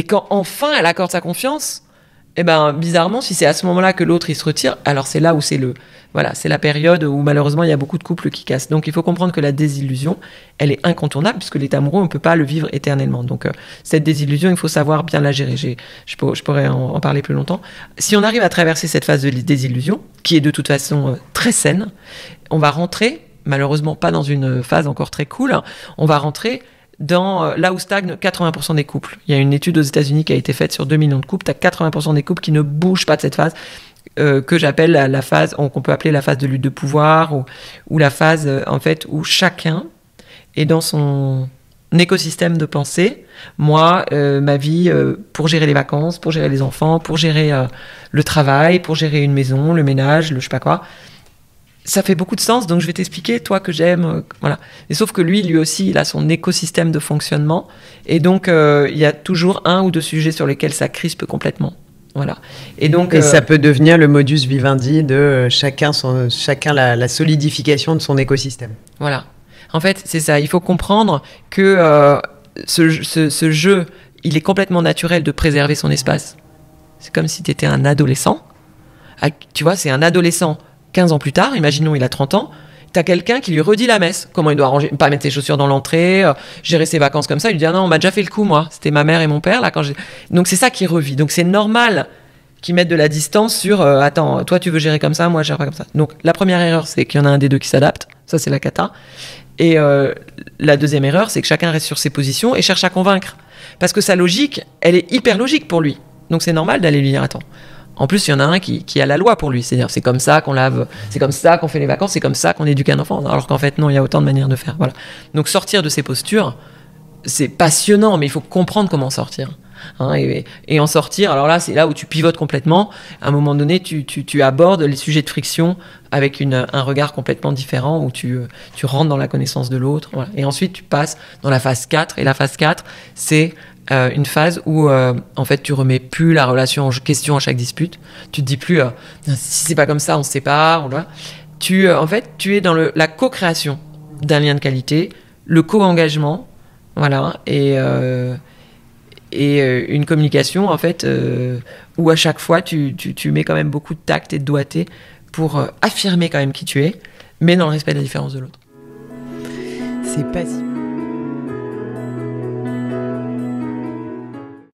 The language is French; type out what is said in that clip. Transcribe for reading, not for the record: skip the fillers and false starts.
Et quand enfin elle accorde sa confiance, eh ben, bizarrement, si c'est à ce moment-là que l'autre il se retire, alors c'est là où c'est la période où malheureusement il y a beaucoup de couples qui cassent. Donc il faut comprendre que la désillusion, elle est incontournable puisque l'état amoureux, on ne peut pas le vivre éternellement. Donc cette désillusion, il faut savoir bien la gérer. Je pourrais en parler plus longtemps. Si on arrive à traverser cette phase de désillusion, qui est de toute façon très saine, on va rentrer, malheureusement pas dans une phase encore très cool, on va rentrer dans là où stagnent 80% des couples. Il y a une étude aux États-Unis qui a été faite sur 2 millions de couples. Tu as 80% des couples qui ne bougent pas de cette phase, que j'appelle la phase, qu'on peut appeler la phase de lutte de pouvoir, ou la phase en fait où chacun est dans son écosystème de pensée. Moi, ma vie, pour gérer les vacances, pour gérer les enfants, pour gérer le travail, pour gérer une maison, le ménage, le je sais pas quoi. Ça fait beaucoup de sens, donc je vais t'expliquer, toi que j'aime, voilà. Et sauf que lui aussi, il a son écosystème de fonctionnement, et donc il y a toujours un ou deux sujets sur lesquels ça crispe complètement, voilà. Et donc ça peut devenir le modus vivendi de chacun la solidification de son écosystème. Voilà. En fait, c'est ça. Il faut comprendre que ce jeu, il est complètement naturel de préserver son espace. C'est comme si tu étais un adolescent. Tu vois, c'est un adolescent. 15 ans plus tard, imaginons il a 30 ans, t'as quelqu'un qui lui redit la messe, comment il doit ranger, pas mettre ses chaussures dans l'entrée, gérer ses vacances comme ça, il lui dit ah non, on m'a déjà fait le coup moi, c'était ma mère et mon père là quand j'ai... Donc c'est ça qui revit, donc c'est normal qu'ils mettent de la distance sur attends, toi tu veux gérer comme ça, moi je gère pas comme ça. Donc la première erreur c'est qu'il y en a un des deux qui s'adapte, ça c'est la cata, et la deuxième erreur c'est que chacun reste sur ses positions et cherche à convaincre, parce que sa logique, elle est hyper logique pour lui, donc c'est normal d'aller lui dire attends. En plus, il y en a un qui a la loi pour lui. C'est-à-dire, c'est comme ça qu'on lave, c'est comme ça qu'on fait les vacances, c'est comme ça qu'on éduque un enfant. Alors qu'en fait, non, il y a autant de manières de faire. Voilà. Donc, sortir de ces postures, c'est passionnant, mais il faut comprendre comment sortir. Hein, et en sortir, alors là, c'est là où tu pivotes complètement. À un moment donné, tu abordes les sujets de friction avec un regard complètement différent où tu rentres dans la connaissance de l'autre. Voilà. Et ensuite, tu passes dans la phase 4. Et la phase 4, c'est une phase où en fait tu remets plus la relation en question à chaque dispute. Tu te dis plus si c'est pas comme ça on se sépare. Voilà. En fait tu es dans la co-création d'un lien de qualité, le co-engagement, voilà, et une communication en fait où à chaque fois tu mets quand même beaucoup de tact et de doigté pour affirmer quand même qui tu es, mais dans le respect de la différence de l'autre. C'est pas si